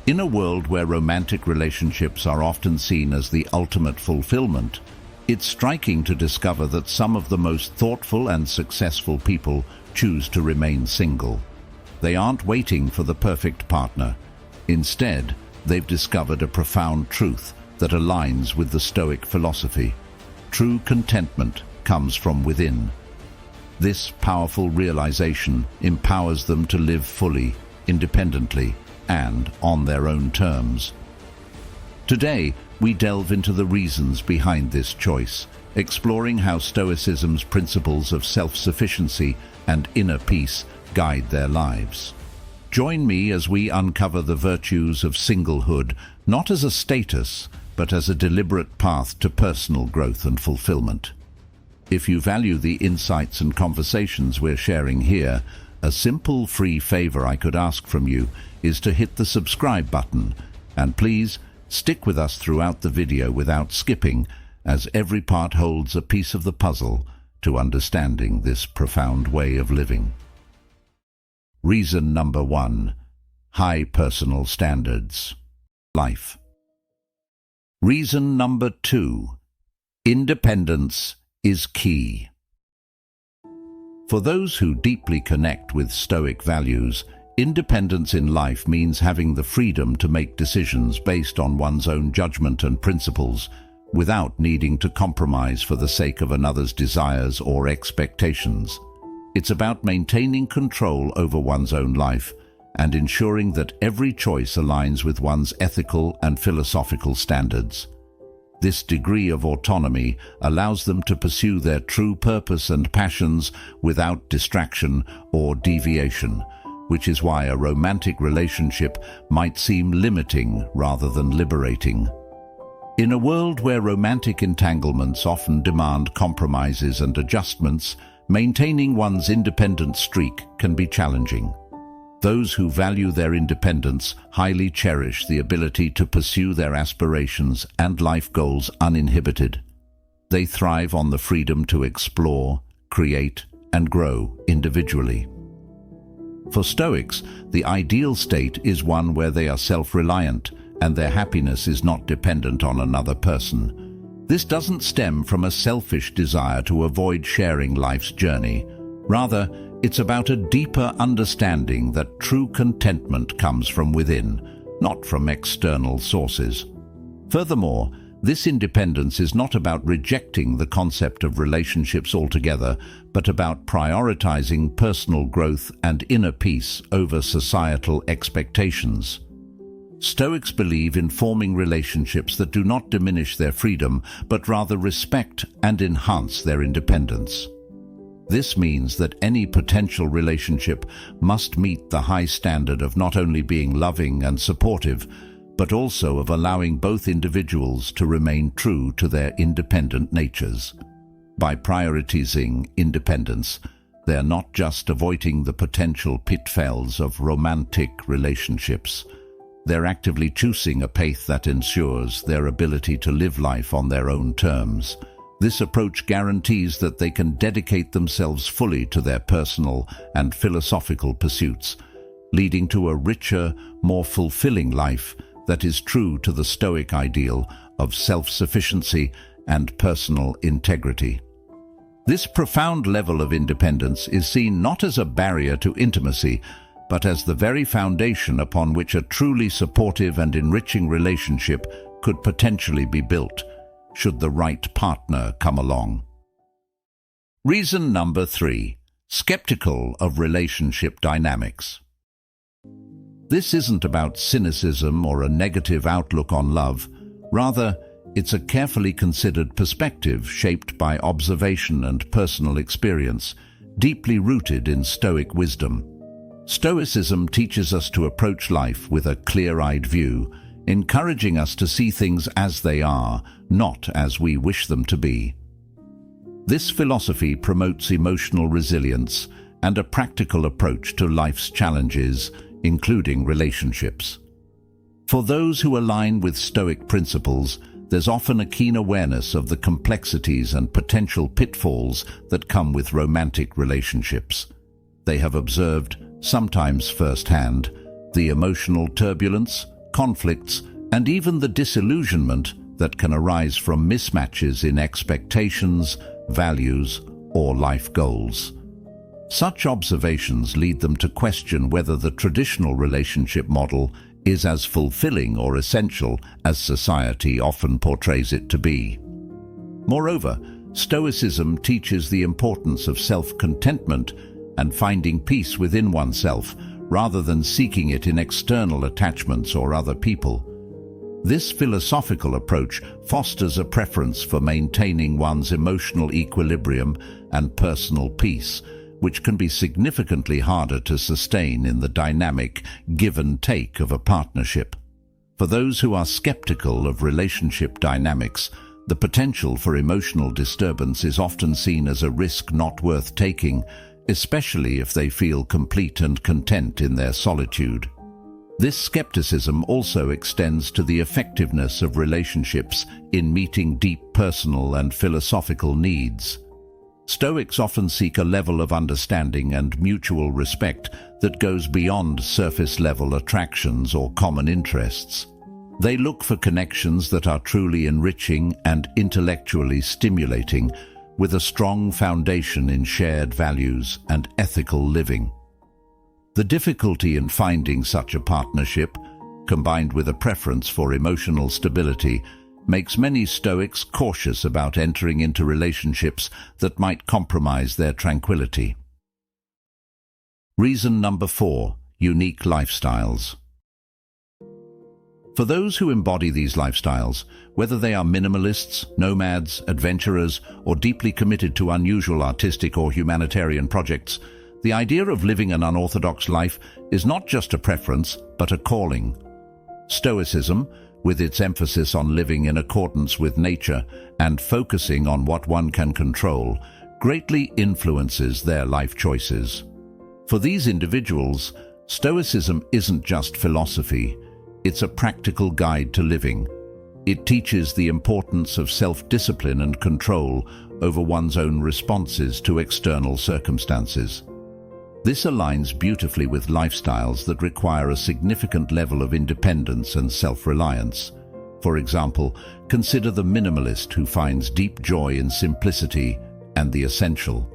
In a world where romantic relationships are often seen as the ultimate fulfillment, it's striking to discover that some of the most thoughtful and successful people choose to remain single. They aren't waiting for the perfect partner. Instead, they've discovered a profound truth that aligns with the Stoic philosophy. True contentment comes from within. This powerful realization empowers them to live fully, independently, and on their own terms. Today, we delve into the reasons behind this choice, exploring how Stoicism's principles of self-sufficiency and inner peace guide their lives. Join me as we uncover the virtues of singlehood, not as a status, but as a deliberate path to personal growth and fulfillment. If you value the insights and conversations we're sharing here, a simple free favor I could ask from you is to hit the subscribe button, and please stick with us throughout the video without skipping, as every part holds a piece of the puzzle to understanding this profound way of living. Reason number 1. High personal standards. Life. Reason number 2. Independence is key. For those who deeply connect with Stoic values, independence in life means having the freedom to make decisions based on one's own judgment and principles, without needing to compromise for the sake of another's desires or expectations. It's about maintaining control over one's own life and ensuring that every choice aligns with one's ethical and philosophical standards. This degree of autonomy allows them to pursue their true purpose and passions without distraction or deviation, which is why a romantic relationship might seem limiting rather than liberating. In a world where romantic entanglements often demand compromises and adjustments, maintaining one's independent streak can be challenging. Those who value their independence highly cherish the ability to pursue their aspirations and life goals uninhibited. They thrive on the freedom to explore, create, and grow individually. For Stoics, the ideal state is one where they are self-reliant and their happiness is not dependent on another person. This doesn't stem from a selfish desire to avoid sharing life's journey. Rather, it's about a deeper understanding that true contentment comes from within, not from external sources. Furthermore, this independence is not about rejecting the concept of relationships altogether, but about prioritizing personal growth and inner peace over societal expectations. Stoics believe in forming relationships that do not diminish their freedom, but rather respect and enhance their independence. This means that any potential relationship must meet the high standard of not only being loving and supportive, but also of allowing both individuals to remain true to their independent natures. By prioritizing independence, they are not just avoiding the potential pitfalls of romantic relationships. They're actively choosing a path that ensures their ability to live life on their own terms. This approach guarantees that they can dedicate themselves fully to their personal and philosophical pursuits, leading to a richer, more fulfilling life that is true to the Stoic ideal of self-sufficiency and personal integrity. This profound level of independence is seen not as a barrier to intimacy, but as the very foundation upon which a truly supportive and enriching relationship could potentially be built, should the right partner come along. Reason number 3. Skeptical of relationship dynamics. This isn't about cynicism or a negative outlook on love. Rather, it's a carefully considered perspective shaped by observation and personal experience, deeply rooted in Stoic wisdom. Stoicism teaches us to approach life with a clear-eyed view, encouraging us to see things as they are, not as we wish them to be. This philosophy promotes emotional resilience and a practical approach to life's challenges, including relationships. For those who align with Stoic principles, there's often a keen awareness of the complexities and potential pitfalls that come with romantic relationships. They have observed, sometimes firsthand, the emotional turbulence, conflicts, and even the disillusionment that can arise from mismatches in expectations, values, or life goals. Such observations lead them to question whether the traditional relationship model is as fulfilling or essential as society often portrays it to be. Moreover, Stoicism teaches the importance of self-contentment and finding peace within oneself, rather than seeking it in external attachments or other people. This philosophical approach fosters a preference for maintaining one's emotional equilibrium and personal peace, which can be significantly harder to sustain in the dynamic give and take of a partnership. For those who are skeptical of relationship dynamics, the potential for emotional disturbance is often seen as a risk not worth taking, especially if they feel complete and content in their solitude. This skepticism also extends to the effectiveness of relationships in meeting deep personal and philosophical needs. Stoics often seek a level of understanding and mutual respect that goes beyond surface-level attractions or common interests. They look for connections that are truly enriching and intellectually stimulating, with a strong foundation in shared values and ethical living. The difficulty in finding such a partnership, combined with a preference for emotional stability, makes many Stoics cautious about entering into relationships that might compromise their tranquility. Reason number 4: unique lifestyles. For those who embody these lifestyles, whether they are minimalists, nomads, adventurers, or deeply committed to unusual artistic or humanitarian projects, the idea of living an unorthodox life is not just a preference, but a calling. Stoicism, with its emphasis on living in accordance with nature and focusing on what one can control, greatly influences their life choices. For these individuals, Stoicism isn't just philosophy. It's a practical guide to living. It teaches the importance of self-discipline and control over one's own responses to external circumstances. This aligns beautifully with lifestyles that require a significant level of independence and self-reliance. For example, consider the minimalist who finds deep joy in simplicity and the essential.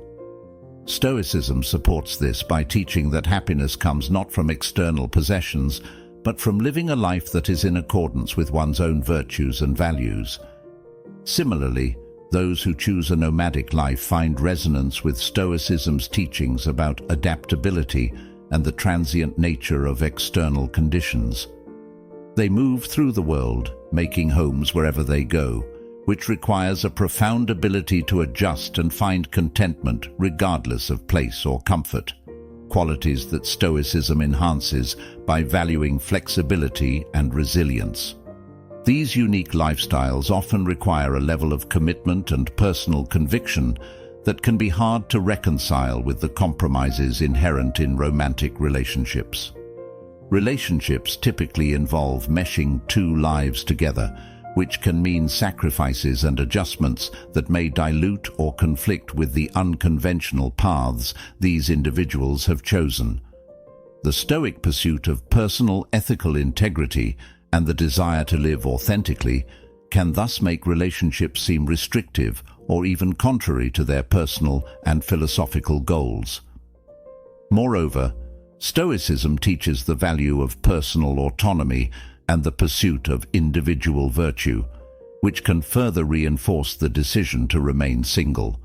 Stoicism supports this by teaching that happiness comes not from external possessions, but from living a life that is in accordance with one's own virtues and values. Similarly, those who choose a nomadic life find resonance with Stoicism's teachings about adaptability and the transient nature of external conditions. They move through the world, making homes wherever they go, which requires a profound ability to adjust and find contentment regardless of place or comfort, qualities that Stoicism enhances by valuing flexibility and resilience. These unique lifestyles often require a level of commitment and personal conviction that can be hard to reconcile with the compromises inherent in romantic relationships. Relationships typically involve meshing two lives together, which can mean sacrifices and adjustments that may dilute or conflict with the unconventional paths these individuals have chosen. The Stoic pursuit of personal ethical integrity and the desire to live authentically can thus make relationships seem restrictive or even contrary to their personal and philosophical goals. Moreover, Stoicism teaches the value of personal autonomy and the pursuit of individual virtue, which can further reinforce the decision to remain single.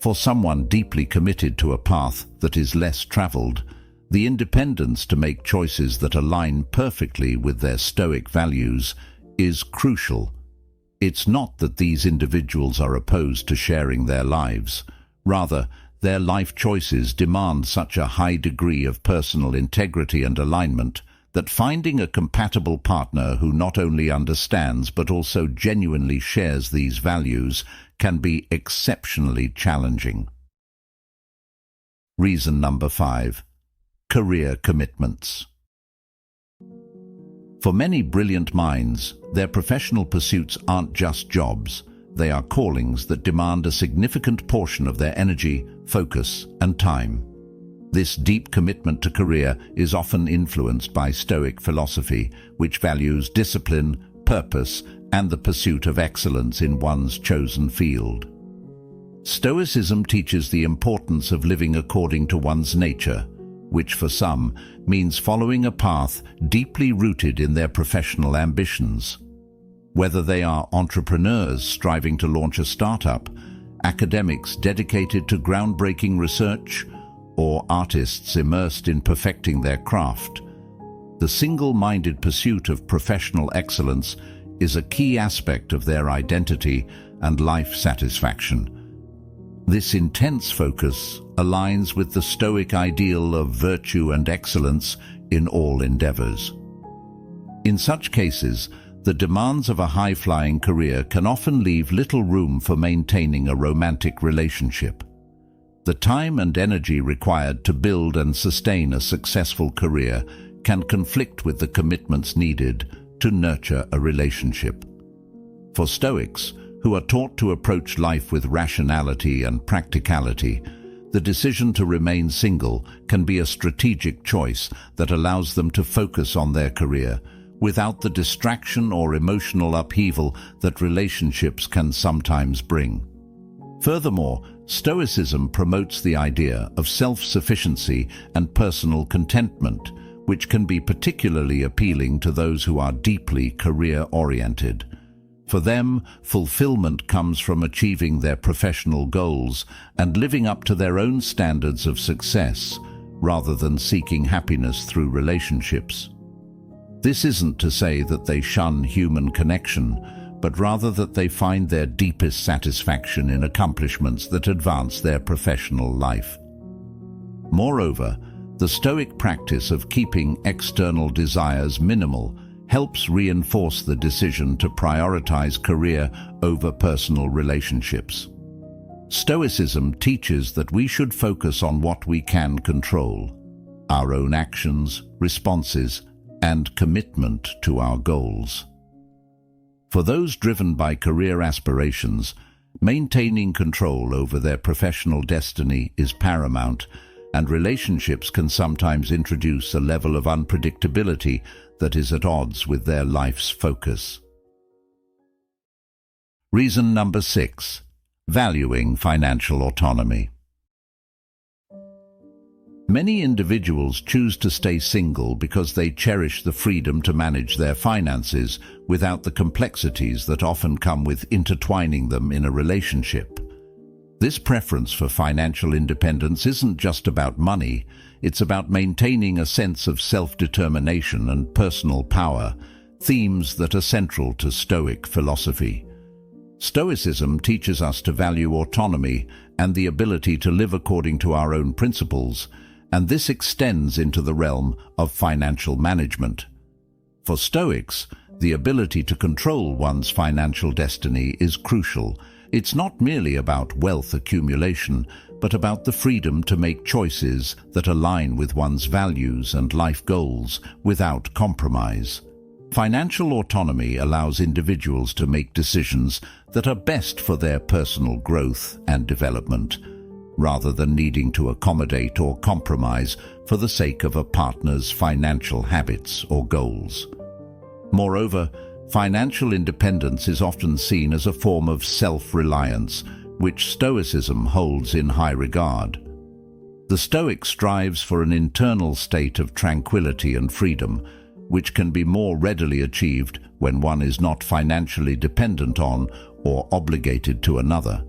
For someone deeply committed to a path that is less traveled, the independence to make choices that align perfectly with their Stoic values is crucial. It's not that these individuals are opposed to sharing their lives. Rather, their life choices demand such a high degree of personal integrity and alignment that finding a compatible partner who not only understands but also genuinely shares these values can be exceptionally challenging. Reason number 5. Career commitments. For many brilliant minds, their professional pursuits aren't just jobs. They are callings that demand a significant portion of their energy, focus, and time. This deep commitment to career is often influenced by Stoic philosophy, which values discipline, purpose, and the pursuit of excellence in one's chosen field. Stoicism teaches the importance of living according to one's nature, which for some means following a path deeply rooted in their professional ambitions. Whether they are entrepreneurs striving to launch a startup, academics dedicated to groundbreaking research, or artists immersed in perfecting their craft, the single-minded pursuit of professional excellence is a key aspect of their identity and life satisfaction. This intense focus aligns with the Stoic ideal of virtue and excellence in all endeavors. In such cases, the demands of a high-flying career can often leave little room for maintaining a romantic relationship. The time and energy required to build and sustain a successful career can conflict with the commitments needed to nurture a relationship. For Stoics, who are taught to approach life with rationality and practicality, the decision to remain single can be a strategic choice that allows them to focus on their career without the distraction or emotional upheaval that relationships can sometimes bring. Furthermore, Stoicism promotes the idea of self-sufficiency and personal contentment, which can be particularly appealing to those who are deeply career-oriented. For them, fulfillment comes from achieving their professional goals and living up to their own standards of success, rather than seeking happiness through relationships. This isn't to say that they shun human connection, but rather that they find their deepest satisfaction in accomplishments that advance their professional life. Moreover, the Stoic practice of keeping external desires minimal helps reinforce the decision to prioritize career over personal relationships. Stoicism teaches that we should focus on what we can control: our own actions, responses, and commitment to our goals. For those driven by career aspirations, maintaining control over their professional destiny is paramount, and relationships can sometimes introduce a level of unpredictability that is at odds with their life's focus. Reason number 6. Valuing financial autonomy. Many individuals choose to stay single because they cherish the freedom to manage their finances without the complexities that often come with intertwining them in a relationship. This preference for financial independence isn't just about money, it's about maintaining a sense of self-determination and personal power, themes that are central to Stoic philosophy. Stoicism teaches us to value autonomy and the ability to live according to our own principles, and this extends into the realm of financial management. For Stoics, the ability to control one's financial destiny is crucial. It's not merely about wealth accumulation, but about the freedom to make choices that align with one's values and life goals without compromise. Financial autonomy allows individuals to make decisions that are best for their personal growth and development, rather than needing to accommodate or compromise for the sake of a partner's financial habits or goals. Moreover, financial independence is often seen as a form of self-reliance, which Stoicism holds in high regard. The Stoic strives for an internal state of tranquility and freedom, which can be more readily achieved when one is not financially dependent on or obligated to another.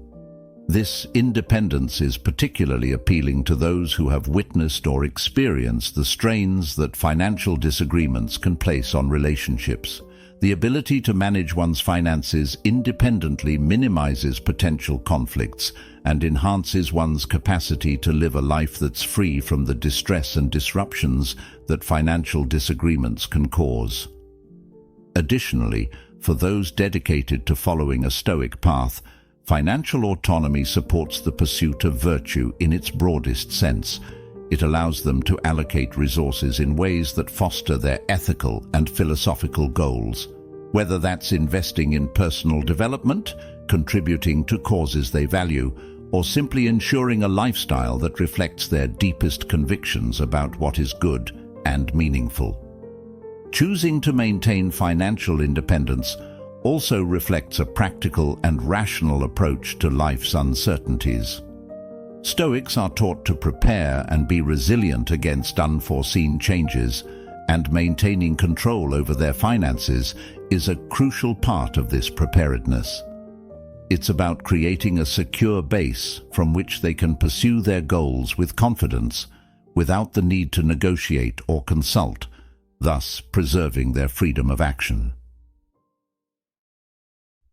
This independence is particularly appealing to those who have witnessed or experienced the strains that financial disagreements can place on relationships. The ability to manage one's finances independently minimizes potential conflicts and enhances one's capacity to live a life that's free from the distress and disruptions that financial disagreements can cause. Additionally, for those dedicated to following a Stoic path, financial autonomy supports the pursuit of virtue in its broadest sense. It allows them to allocate resources in ways that foster their ethical and philosophical goals, whether that's investing in personal development, contributing to causes they value, or simply ensuring a lifestyle that reflects their deepest convictions about what is good and meaningful. Choosing to maintain financial independence also reflects a practical and rational approach to life's uncertainties. Stoics are taught to prepare and be resilient against unforeseen changes, and maintaining control over their finances is a crucial part of this preparedness. It's about creating a secure base from which they can pursue their goals with confidence, without the need to negotiate or consult, thus preserving their freedom of action.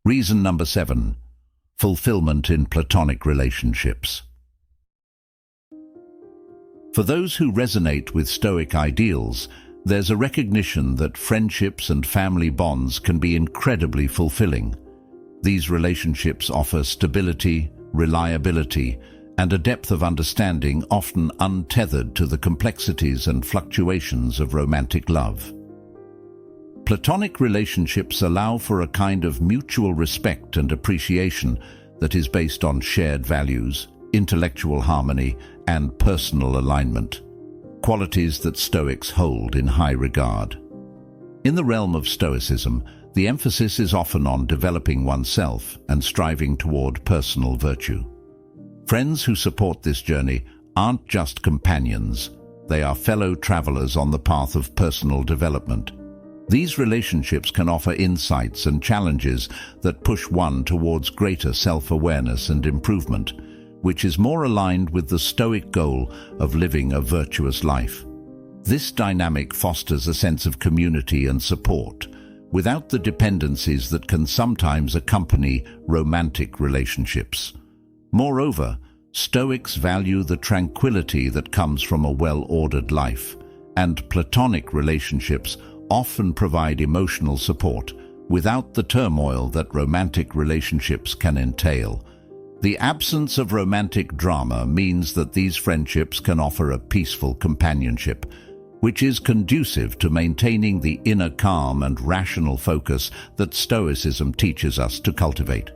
Reason number 7. Fulfillment in platonic relationships. For those who resonate with Stoic ideals, there's a recognition that friendships and family bonds can be incredibly fulfilling. These relationships offer stability, reliability, and a depth of understanding often untethered to the complexities and fluctuations of romantic love. Platonic relationships allow for a kind of mutual respect and appreciation that is based on shared values, intellectual harmony, and personal alignment, qualities that Stoics hold in high regard. In the realm of Stoicism, the emphasis is often on developing oneself and striving toward personal virtue. Friends who support this journey aren't just companions, they are fellow travelers on the path of personal development. These relationships can offer insights and challenges that push one towards greater self-awareness and improvement, which is more aligned with the Stoic goal of living a virtuous life. This dynamic fosters a sense of community and support, without the dependencies that can sometimes accompany romantic relationships. Moreover, Stoics value the tranquility that comes from a well-ordered life, and platonic relationships often provide emotional support without the turmoil that romantic relationships can entail. The absence of romantic drama means that these friendships can offer a peaceful companionship, which is conducive to maintaining the inner calm and rational focus that Stoicism teaches us to cultivate.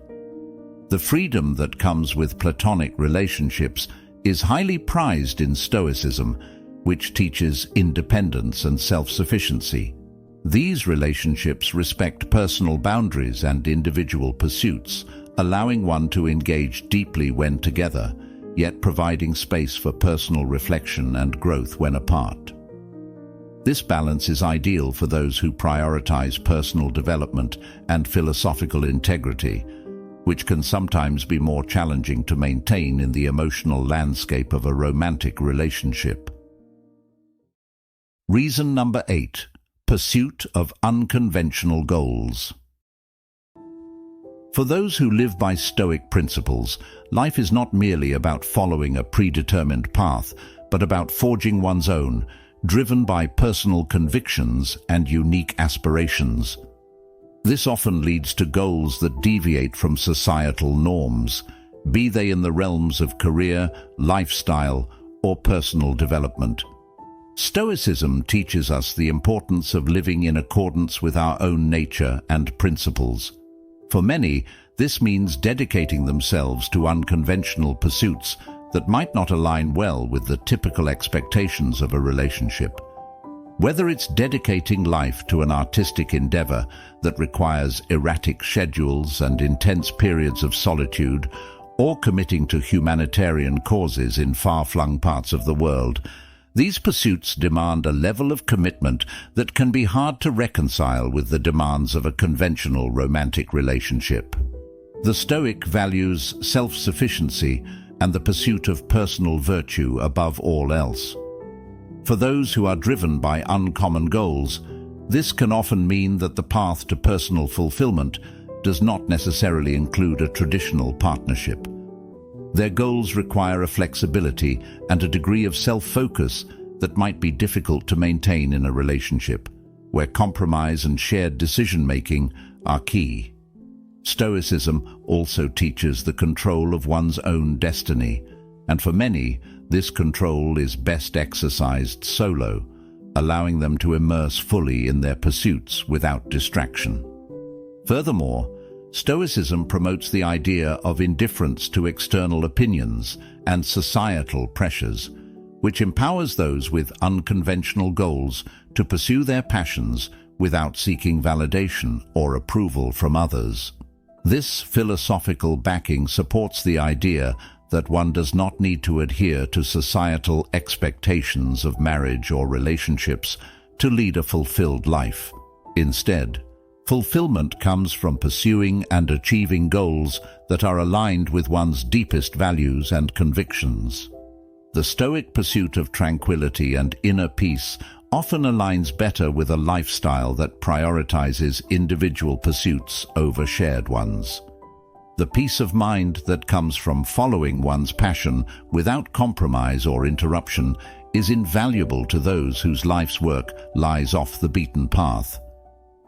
The freedom that comes with platonic relationships is highly prized in Stoicism, which teaches independence and self-sufficiency. These relationships respect personal boundaries and individual pursuits, allowing one to engage deeply when together, yet providing space for personal reflection and growth when apart. This balance is ideal for those who prioritize personal development and philosophical integrity, which can sometimes be more challenging to maintain in the emotional landscape of a romantic relationship. Reason number 8. Pursuit of unconventional goals. For those who live by Stoic principles, life is not merely about following a predetermined path, but about forging one's own, driven by personal convictions and unique aspirations. This often leads to goals that deviate from societal norms, be they in the realms of career, lifestyle, or personal development. Stoicism teaches us the importance of living in accordance with our own nature and principles. For many, this means dedicating themselves to unconventional pursuits that might not align well with the typical expectations of a relationship. Whether it's dedicating life to an artistic endeavor that requires erratic schedules and intense periods of solitude, or committing to humanitarian causes in far-flung parts of the world, these pursuits demand a level of commitment that can be hard to reconcile with the demands of a conventional romantic relationship. The Stoic values self-sufficiency and the pursuit of personal virtue above all else. For those who are driven by uncommon goals, this can often mean that the path to personal fulfillment does not necessarily include a traditional partnership. Their goals require a flexibility and a degree of self-focus that might be difficult to maintain in a relationship, where compromise and shared decision-making are key. Stoicism also teaches the control of one's own destiny, and for many, this control is best exercised solo, allowing them to immerse fully in their pursuits without distraction. Furthermore, Stoicism promotes the idea of indifference to external opinions and societal pressures, which empowers those with unconventional goals to pursue their passions without seeking validation or approval from others. This philosophical backing supports the idea that one does not need to adhere to societal expectations of marriage or relationships to lead a fulfilled life. Instead, fulfillment comes from pursuing and achieving goals that are aligned with one's deepest values and convictions. The Stoic pursuit of tranquility and inner peace often aligns better with a lifestyle that prioritizes individual pursuits over shared ones. The peace of mind that comes from following one's passion without compromise or interruption is invaluable to those whose life's work lies off the beaten path.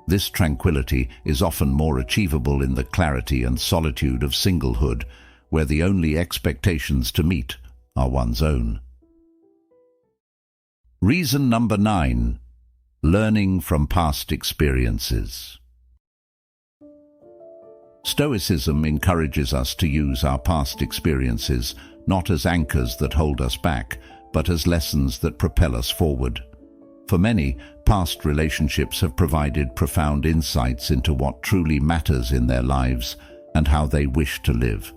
This tranquility is often more achievable in the clarity and solitude of singlehood, where the only expectations to meet are one's own. Reason number 9. Learning from past experiences. Stoicism encourages us to use our past experiences not as anchors that hold us back, but as lessons that propel us forward. For many, past relationships have provided profound insights into what truly matters in their lives and how they wish to live.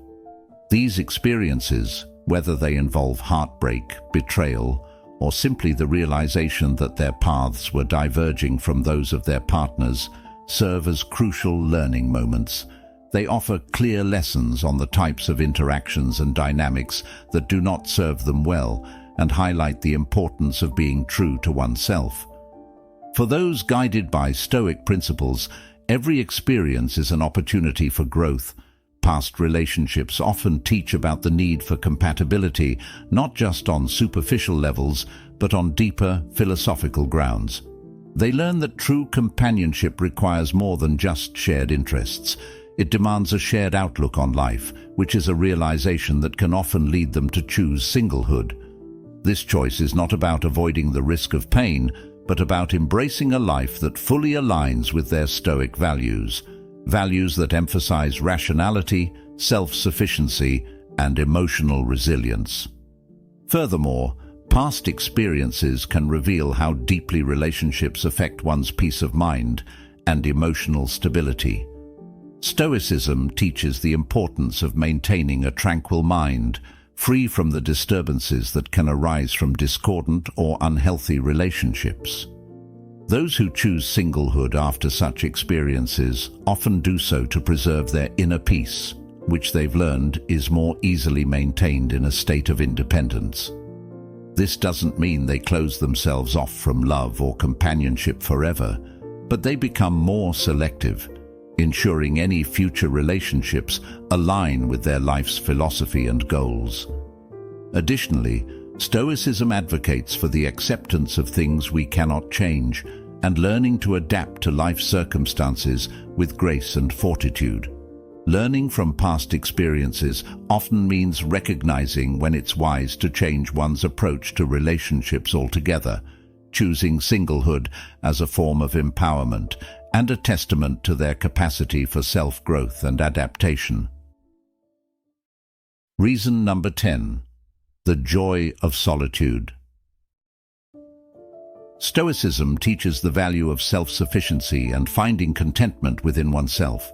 These experiences, whether they involve heartbreak, betrayal, or simply the realization that their paths were diverging from those of their partners, serve as crucial learning moments. They offer clear lessons on the types of interactions and dynamics that do not serve them well and highlight the importance of being true to oneself. For those guided by Stoic principles, every experience is an opportunity for growth. Past relationships often teach about the need for compatibility, not just on superficial levels, but on deeper philosophical grounds. They learn that true companionship requires more than just shared interests. It demands a shared outlook on life, which is a realization that can often lead them to choose singlehood. This choice is not about avoiding the risk of pain, but about embracing a life that fully aligns with their Stoic values. Values that emphasize rationality, self-sufficiency, and emotional resilience. Furthermore, past experiences can reveal how deeply relationships affect one's peace of mind and emotional stability. Stoicism teaches the importance of maintaining a tranquil mind, free from the disturbances that can arise from discordant or unhealthy relationships. Those who choose singlehood after such experiences often do so to preserve their inner peace, which they've learned is more easily maintained in a state of independence. This doesn't mean they close themselves off from love or companionship forever, but they become more selective, ensuring any future relationships align with their life's philosophy and goals. Additionally, Stoicism advocates for the acceptance of things we cannot change and learning to adapt to life circumstances with grace and fortitude. Learning from past experiences often means recognizing when it's wise to change one's approach to relationships altogether, choosing singlehood as a form of empowerment and a testament to their capacity for self-growth and adaptation. Reason number 10. The joy of solitude. Stoicism teaches the value of self-sufficiency and finding contentment within oneself.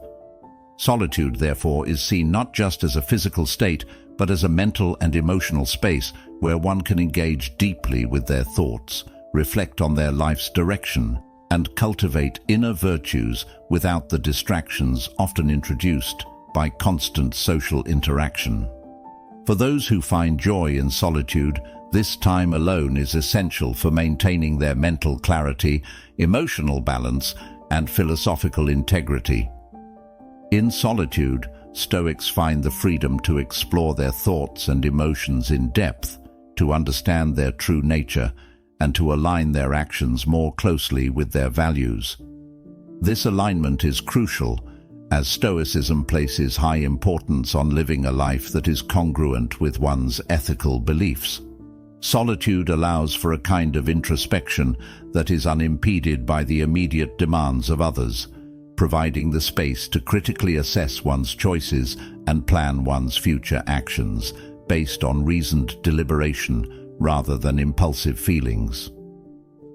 Solitude, therefore, is seen not just as a physical state, but as a mental and emotional space where one can engage deeply with their thoughts, reflect on their life's direction, and cultivate inner virtues without the distractions often introduced by constant social interaction. For those who find joy in solitude, this time alone is essential for maintaining their mental clarity, emotional balance, and philosophical integrity. In solitude, Stoics find the freedom to explore their thoughts and emotions in depth, to understand their true nature, and to align their actions more closely with their values. This alignment is crucial, as Stoicism places high importance on living a life that is congruent with one's ethical beliefs. Solitude allows for a kind of introspection that is unimpeded by the immediate demands of others, providing the space to critically assess one's choices and plan one's future actions based on reasoned deliberation rather than impulsive feelings.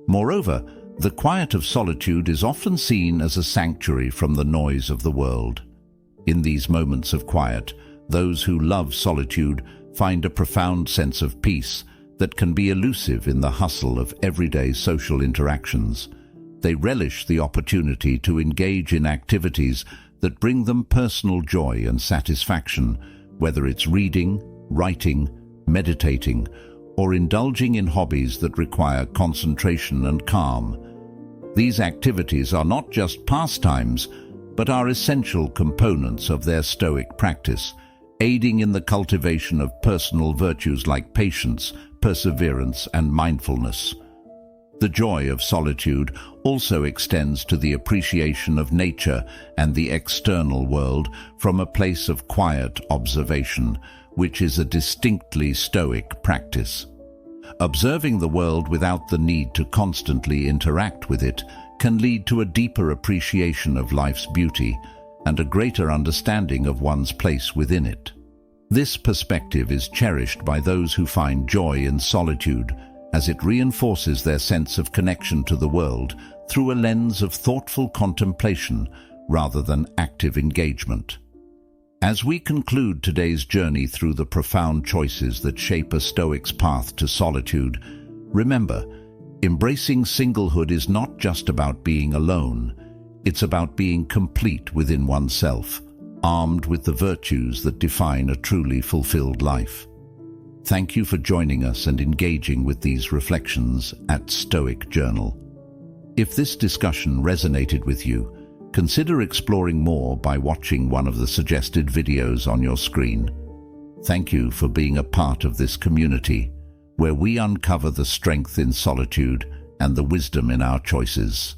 Moreover, the quiet of solitude is often seen as a sanctuary from the noise of the world. In these moments of quiet, those who love solitude find a profound sense of peace that can be elusive in the hustle of everyday social interactions. They relish the opportunity to engage in activities that bring them personal joy and satisfaction, whether it's reading, writing, meditating, or indulging in hobbies that require concentration and calm. These activities are not just pastimes, but are essential components of their Stoic practice, aiding in the cultivation of personal virtues like patience, perseverance, and mindfulness. The joy of solitude also extends to the appreciation of nature and the external world from a place of quiet observation, which is a distinctly Stoic practice. Observing the world without the need to constantly interact with it can lead to a deeper appreciation of life's beauty and a greater understanding of one's place within it. This perspective is cherished by those who find joy in solitude, as it reinforces their sense of connection to the world through a lens of thoughtful contemplation rather than active engagement. As we conclude today's journey through the profound choices that shape a Stoic's path to solitude, remember, embracing singlehood is not just about being alone. It's about being complete within oneself, armed with the virtues that define a truly fulfilled life. Thank you for joining us and engaging with these reflections at Stoic Journal. If this discussion resonated with you, consider exploring more by watching one of the suggested videos on your screen. Thank you for being a part of this community, where we uncover the strength in solitude and the wisdom in our choices.